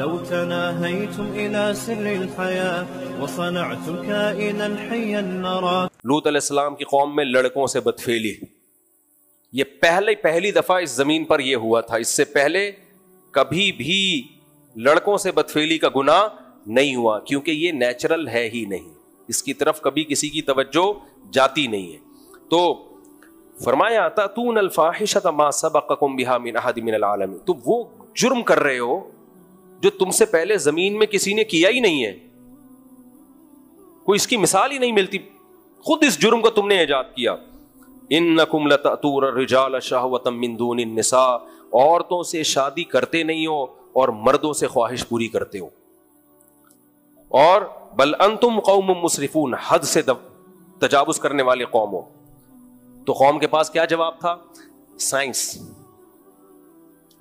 لو تناهيتم إلى سر الحياة وصنعتم كائنا حيا نرى. لوط علیہ السلام کی قوم میں لڑکوں سے بدفعلی، یہ پہلی دفعہ اس زمین پر یہ ہوا تھا. اس سے پہلے کبھی بھی لڑکوں سے بدفعلی کا گناہ نہیں ہوا، کیونکہ یہ نیچرل ہے ہی نہیں، اس کی طرف کبھی کسی کی توجہ جاتی نہیں ہے. تو فرمایا تاتون الفاحشۃ ما سبقکم بها من احد من العالمین، تو وہ جرم کر رہے ہو جو تم سے پہلے زمین میں کسی نے کیا ہی نہیں ہے، کوئی اس کی مثال ہی نہیں ملتی، خود اس جرم کو تم نے ایجاد کیا. انکم لتأتون الرجال شہوۃ من دون النساء، عورتوں سے شادی کرتے نہیں ہو اور مردوں سے خواہش پوری کرتے ہو. اور بل انتم قوم مسرفون، حد سے تجاوز کرنے والے قوم ہو. تو قوم کے پاس کیا جواب تھا؟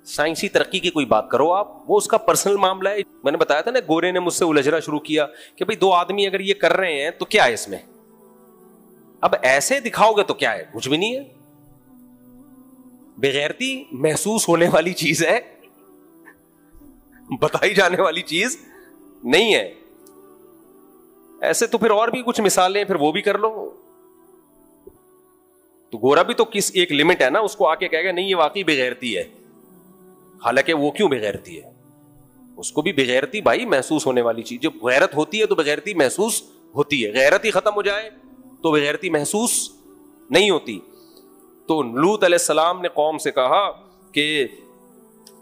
سائنسی ترقی کی کوئی بات کرو آپ، وہ اس کا پرسنل معاملہ ہے. میں نے بتایا تھا نا، گورے نے مجھ سے الجھنا شروع کیا کہ بھئی 2 آدمی اگر یہ کر رہے ہیں تو کیا ہے اس میں، اب ایسے دکھاؤ گے تو کیا ہے، کچھ بھی نہیں ہے. بغیرتی محسوس ہونے والی چیز ہے، بتائی جانے والی چیز نہیں ہے. ایسے تو پھر اور بھی کچھ مثالیں پھر وہ بھی کر لو. تو گورا بھی تو کس ایک لمٹ ہے نا، اس کو آ کے کہے گا نہیں یہ واقعی بغیرتی ہے، حالانکہ وہ کیوں بغیرتی ہے، اس کو بھی بغیرتی بھائی محسوس ہونے والی چیز، جب غیرت ہوتی ہے تو بغیرتی محسوس ہوتی ہے، غیرت ہی ختم ہو جائے تو بغیرتی محسوس نہیں ہوتی. تو لوط علیہ السلام نے قوم سے کہا کہ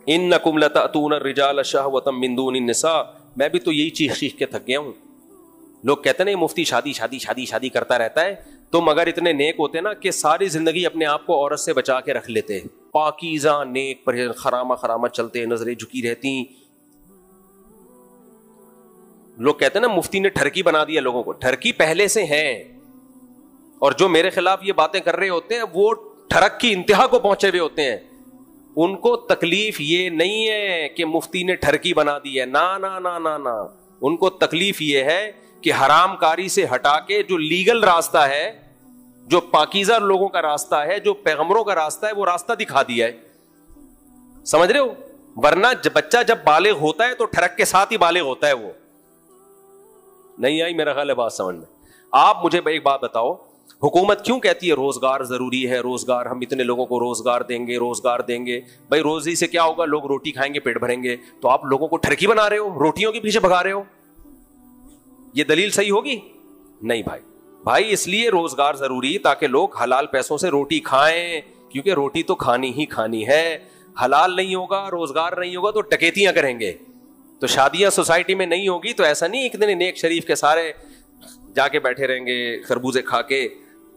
انکم لتأتون الرجال شہوۃ من دون النساء، میں بھی تو یہی چیخ کے تھک گیا ہوں. لوگ کہتے ہیں مفتی شادی کرتا رہتا ہے، تم اگر اتنے نیک ہوتے نا کہ ساری زندگی اپنے آپ کو عورت سے بچا کے رکھ لیتے، پاکیزہ نیک پر خرامہ چلتے، نظریں جھکی رہتی. لوگ کہتے ہیں نا مفتی نے ٹھرکی بنا دیا لوگوں کو، ٹھرکی پہلے سے ہیں، اور جو میرے خلاف یہ باتیں کر رہے ہوتے ہیں وہ ٹھرک کی انتہا کو پہنچے ہوئے ہوتے ہیں. ان کو تکلیف یہ نہیں ہے کہ مفتی نے ٹھرکی بنا دی ہے، نا نا نا نا نا، ان کو تکلیف یہ ہے کہ حرام کاری سے ہٹا کے جو لیگل راستہ ہے، جو پاکیزہ لوگوں کا راستہ ہے، جو پیغمبروں کا راستہ ہے، وہ راستہ دکھا دیا ہے. سمجھ رہے ہو؟ ورنہ بچہ جب بالغ ہوتا ہے تو ٹھرک کے ساتھ ہی بالغ ہوتا ہے. وہ نہیں آئی میرا خیال ہے بات سمجھ میں. آپ مجھے ایک بات بتاؤ، حکومت کیوں کہتی ہے روزگار ضروری ہے، روزگار، ہم اتنے لوگوں کو روزگار دیں گے. بھائی روزی سے کیا ہوگا؟ لوگ روٹی کھائیں گے، پیٹ بھریں گے. تو آپ لوگوں کو ٹھرکی بنا رہے ہو، روٹیوں کے پیچھے بھگا رہے ہو. یہ دلیل صحیح ہوگی؟ نہیں بھائی اس لیے روزگار ضروری تاکہ لوگ حلال پیسوں سے روٹی کھائیں، کیونکہ روٹی تو کھانی ہی کھانی ہے. حلال نہیں ہوگا، روزگار نہیں ہوگا تو ڈکیتیاں کریں گے. تو شادیاں سوسائٹی میں نہیں ہوگی تو ایسا نہیں اتنے نیک شریف کے سارے جا کے بیٹھے رہیں گے خربوزے کھا کے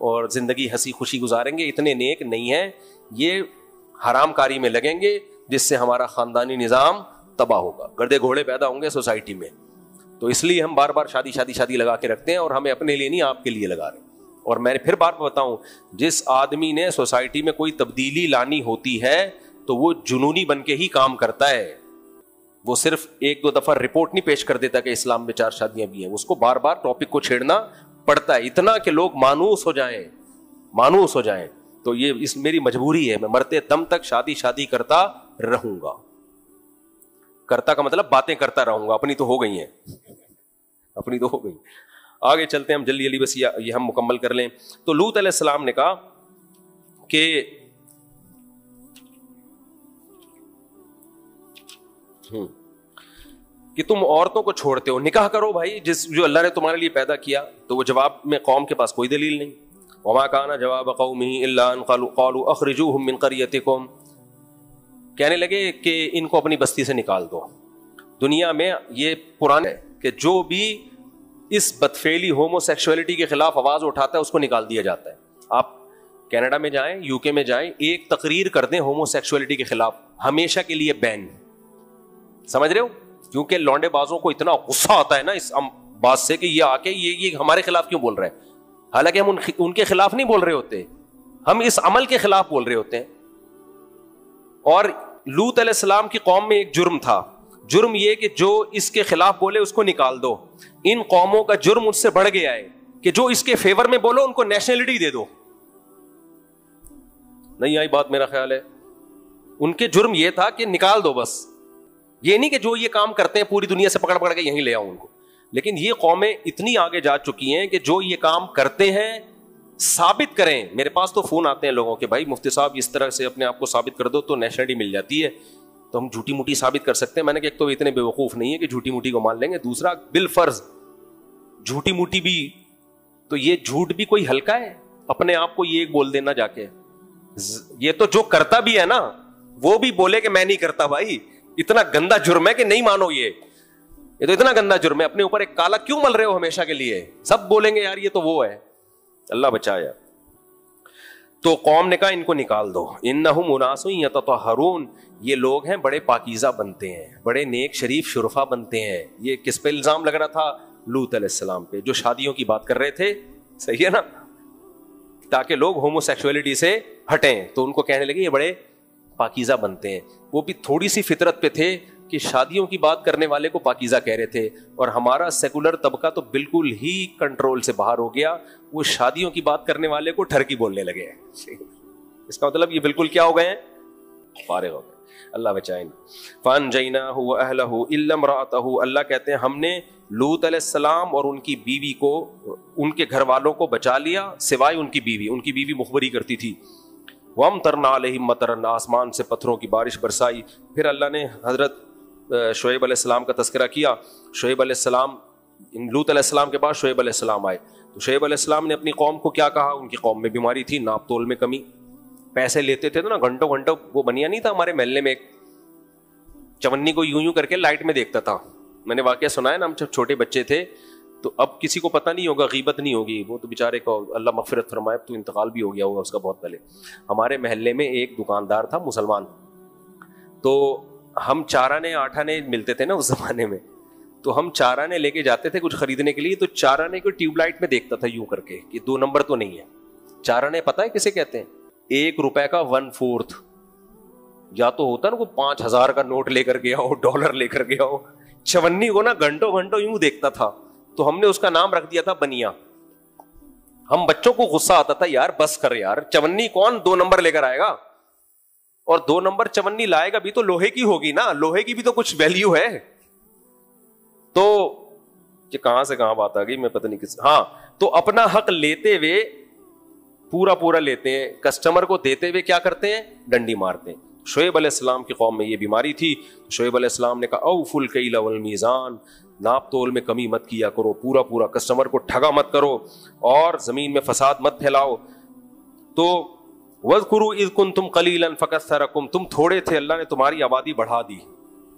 اور زندگی ہنسی خوشی گزاریں گے. اتنے نیک نہیں ہیں، یہ حرام کاری میں لگیں گے جس سے ہمارا خاندانی نظام تباہ ہوگا، گردے گھوڑے پیدا ہوں گے سوسائٹی میں. تو اس لیے ہم بار بار شادی لگا کے رکھتے ہیں، اور ہمیں اپنے لیے نہیں آپ کے لیے لگا رہے. اور میں پھر بات بتاؤں، جس آدمی نے سوسائٹی میں کوئی تبدیلی لانی ہوتی ہے تو وہ جنونی بن کے ہی کام کرتا ہے. وہ صرف 1-2 دفعہ رپورٹ نہیں پیش کر دیتا کہ اسلام میں 4 شادیاں بھی ہیں، اس کو بار بار ٹاپک کو چھیڑنا پڑتا ہے، اتنا کہ لوگ مانوس ہو جائیں. تو یہ میری مجبوری ہے، میں مرتے دم تک شادی کرتا رہوں گا. کرتا کا مطلب باتیں کرتا رہوں گا، اپنی تو ہو گئی ہیں. آگے چلتے ہیں ہم جلدی بس یہ ہم مکمل کر لیں. تو لوط علیہ السلام نے کہا کہ تم عورتوں کو چھوڑتے ہو، نکاح کرو بھائی جو اللہ نے تمہارے لیے پیدا کیا. تو وہ جواب میں قوم کے پاس کوئی دلیل نہیں. وما کان جواب قومه الا ان قالوا اخرجوهم من قريتكم، کہنے لگے کہ ان کو اپنی بستی سے نکال دو. دنیا میں یہ پرانا ہے کہ جو بھی اس بدفعلی ہومو سیکشولیٹی کے خلاف آواز اٹھاتا ہے اس کو نکال دیا جاتا ہے. آپ کینیڈا میں جائیں، یو کے میں جائیں، ایک تقریر کر دیں ہومو سیکشولیٹی کے خلاف، ہمیشہ کے لیے بین. سمجھ رہے ہو؟ کیونکہ لونڈے بازوں کو اتنا غصہ آتا ہے نا اس بات سے کہ یہ آ کے یہ ہمارے خلاف کیوں بول رہے ہیں، حالانکہ ہم ان کے خلاف نہیں بول رہے ہوتے، ہم اس عمل کے خلاف بول رہے ہوتے ہیں. اور لوط علیہ السلام کی قوم میں ایک جرم تھا، جرم یہ کہ جو اس کے خلاف بولے اس کو نکال دو. ان قوموں کا جرم اس سے بڑھ گیا ہے کہ جو اس کے فیور میں بولو ان کو نیشنلٹی دے دو. نہیں آئی بات میرا خیال ہے. ان کے جرم یہ تھا کہ نکال دو بس. یہ نہیں کہ جو یہ کام کرتے ہیں پوری دنیا سے پکڑ پکڑ کے یہیں لے آؤں ان کو، لیکن یہ قومیں اتنی آگے جا چکی ہیں کہ جو یہ کام کرتے ہیں ثابت کریں. میرے پاس تو فون آتے ہیں لوگوں کے، بھائی مفتی صاحب اس طرح سے اپنے آپ کو ثابت کر دو تو نیشنلٹی مل جاتی ہے، تو ہم جھوٹی موٹی ثابت کر سکتے ہیں. میں نے کہا ایک تو اتنے بے وقوف نہیں ہے کہ جھوٹی موٹی کو مان لیں گے، دوسرا بالفرض جھوٹی موٹی بھی، تو یہ جھوٹ بھی کوئی ہلکا ہے اپنے آپ کو یہ ایک بول دینا جا کے. یہ تو جو کرتا بھی ہے نا وہ بھی بولے کہ میں نہیں کرتا. بھائی اتنا گندا جرم ہے کہ نہیں مانو، یہ تو اتنا گندا جرم ہے. اپنے اوپر ایک کالا کیوں مل رہے ہو ہمیشہ کے لیے؟ سب بولیں گے یار یہ تو وہ ہے. اللہ بچایا. تو قوم نے کہا ان کو نکال دو. انہم اناس یتطہرون، یہ لوگ ہیں بڑے پاکیزہ بنتے ہیں، بڑے نیک شریف شرفا بنتے ہیں. یہ کس پہ الزام لگ رہا تھا؟ لوط علیہ السلام پہ، جو شادیوں کی بات کر رہے تھے. صحیح ہے نا، تاکہ لوگ ہومو سیکسولیٹی سے ہٹیں. تو ان کو کہنے لگے یہ بڑے پاکیزہ بنتے ہیں. وہ بھی تھوڑی سی فطرت پہ تھے کہ شادیوں کی بات کرنے والے کو پاکیزہ کہہ رہے تھے، اور ہمارا سیکولر طبقہ تو بالکل ہی کنٹرول سے باہر ہو گیا. وہ شادیوں کی بات کرنے والے کو ٹھرکی بولنے لگے. اس کا مطلب یہ بالکل کیا ہو گئے ہیں؟ فارغ ہو گئے. اللہ بچائیں. فانجیناہ واہلہ الا امرأتہ، اللہ کہتے ہیں ہم نے لوط علیہ السلام اور ان کی بیوی کو، ان کے گھر والوں کو بچا لیا سوائے ان کی بیوی. ان کی بیوی مخبری کرتی تھی. وامطرنا علیہم مطرا، آسمان سے پتھروں کی بارش برسائی. پھر اللہ نے حضرت شعیب علیہ السلام کا تذکرہ کیا. شعیب علیہ السلام، لوط علیہ السلام کے بعد شعیب علیہ السلام آئے. تو شعیب علیہ السلام نے اپنی قوم کو کیا کہا؟ ان کی قوم میں بیماری تھی، ناپ تول میں کمی. پیسے لیتے تھے تو نا گھنٹوں گھنٹوں، وہ بنیا نہیں تھا ہمارے محلے میں ایک چونی کو یوں کر کے لائٹ میں دیکھتا تھا. میں نے واقعہ سنا ہے نا، ہم جب چھوٹے بچے تھے تو اب کسی کو پتہ نہیں ہوگا، غیبت نہیں ہوگی، وہ تو بیچارے کو اللہ مغفرت فرمائے، تو انتقال بھی ہو گیا ہوگا اس کا بہت پہلے. ہمارے محلے میں ایک دکاندار تھا مسلمان، تو ہم 4 آنے 8 آنے ملتے تھے نا اس زمانے میں، تو ہم 4 آنے لے کے جاتے تھے کچھ خریدنے کے لیے. تو 4 آنے کو ٹیوب لائٹ میں دیکھتا تھا یوں کر کے کہ 2 نمبر تو نہیں ہے. 4 آنے پتہ ہے کسے کہتے ہیں؟ 1 روپے کا 1/4. یا تو ہوتا نا کوئی 5000 کا نوٹ لے کر گیا ہو، ڈالر لے کر گیا ہو. چونی کو نا گھنٹوں گھنٹوں یوں دیکھتا تھا. تو ہم نے اس کا نام رکھ دیا تھا بنیا. ہم بچوں کو غصہ آتا تھا، یار بس کر یار، چونی کون 2 نمبر لے کر آئے گا؟ اور 2 نمبر چونی لائے گا بھی تو لوہے کی ہوگی نا، لوہے کی بھی تو کچھ ویلیو ہے. تو یہ کہاں سے کہاں بات آ گئی میں پتہ نہیں کس. ہاں، تو اپنا حق لیتے ہوئے پورا لیتے ہیں، کسٹمر کو دیتے ہوئے کیا کرتے ہیں؟ ڈنڈی مارتے ہیں. شعیب علیہ السلام کی قوم میں یہ بیماری تھی. شعیب علیہ السلام نے کہا اوفوا الکیل والمیزان، ناپ تول میں کمی مت کیا کرو، پورا کسٹمر کو ٹھگا مت کرو، اور زمین میں فساد مت پھیلاؤ. تو واذکروا اذ کنتم قلیلا فکثرکم، تم تھوڑے تھے اللہ نے تمہاری آبادی بڑھا دی.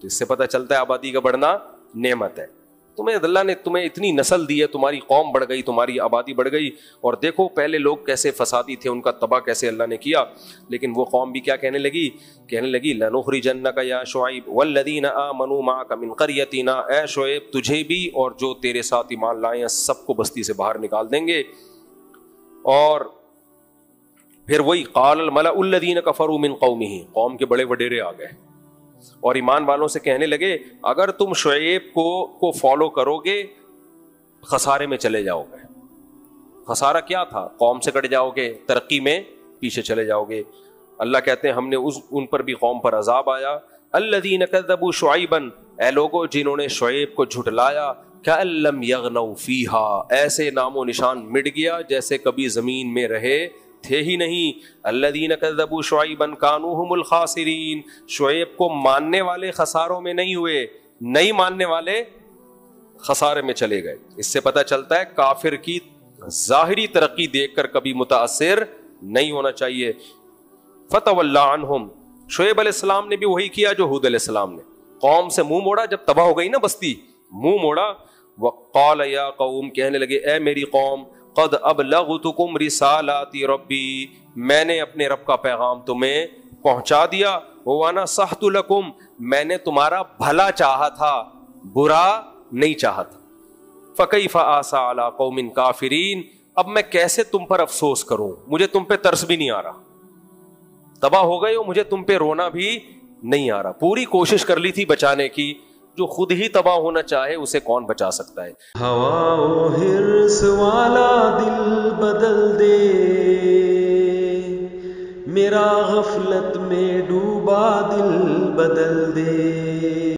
تو اس سے پتہ چلتا ہے آبادی کا بڑھنا نعمت ہے. اللہ نے تمہیں اتنی نسل دی ہے، تمہاری قوم بڑھ گئی، تمہاری آبادی بڑھ گئی. اور دیکھو پہلے لوگ کیسے فسادی تھے، ان کا تباہ کیسے اللہ نے کیا. لیکن وہ قوم بھی کیا کہنے لگی لنخرجنک یا شعیب والذین آمنوا معک من قریتنا، اے شعیب تجھے بھی اور جو تیرے ساتھ ایمان لائے ہیں سب کو بستی سے باہر نکال دیں گے. اور پھر وہی قال الملأ الذین کفروا من قومہ، قوم کے بڑے وڈیرے آ گئے اور ایمان والوں سے کہنے لگے اگر تم شعیب کو فالو کرو گے خسارے میں چلے جاؤ گے. خسارہ کیا تھا؟ قوم سے کٹ جاؤ گے، ترقی میں پیچھے چلے جاؤ گے. اللہ کہتے ہیں ہم نے ان پر بھی قوم پر عذاب آیا. الذین کذبوا شعیبا، اے لوگوں جنہوں نے شعیب کو جھٹلایا، کأن لم یغنوا فیہا، ایسے نام و نشان مٹ گیا جیسے کبھی زمین میں رہے تھے ہی نہیں. الذین کذبوا شعیبا کانوا هم الخاسرین، شعیب کو ماننے والے خساروں میں نہیں ہوئے، نہیں ماننے والے خسارے میں چلے گئے. اس سے پتہ چلتا ہے کافر کی ظاہری ترقی دیکھ کر کبھی متاثر نہیں ہونا چاہیے. فتولی عنہم، شعیب علیہ السلام نے بھی وہی کیا جو ہود علیہ السلام نے، قوم سے منہ موڑا. جب تباہ ہو گئی نا بستی، منہ موڑا. وقال یا قوم، کہنے لگے اے میری قوم، قد ابلغتکم رسالات ربی، میں نے اپنے رب کا پیغام تمہیں پہنچا دیا. ونصحت لکم، میں نے تمہارا بھلا چاہا تھا، برا نہیں چاہا تھا. فکیف آسیٰ علی قوم کافرین، اب میں کیسے تم پر افسوس کروں، مجھے تم پہ ترس بھی نہیں آ رہا. تباہ ہو گئے ہو، مجھے تم پہ رونا بھی نہیں آ رہا. پوری کوشش کر لی تھی بچانے کی، جو خود ہی تباہ ہونا چاہے اسے کون بچا سکتا ہے. ہوا و حرص والا دل بدل دے، میرا غفلت میں ڈوبا دل بدل دے.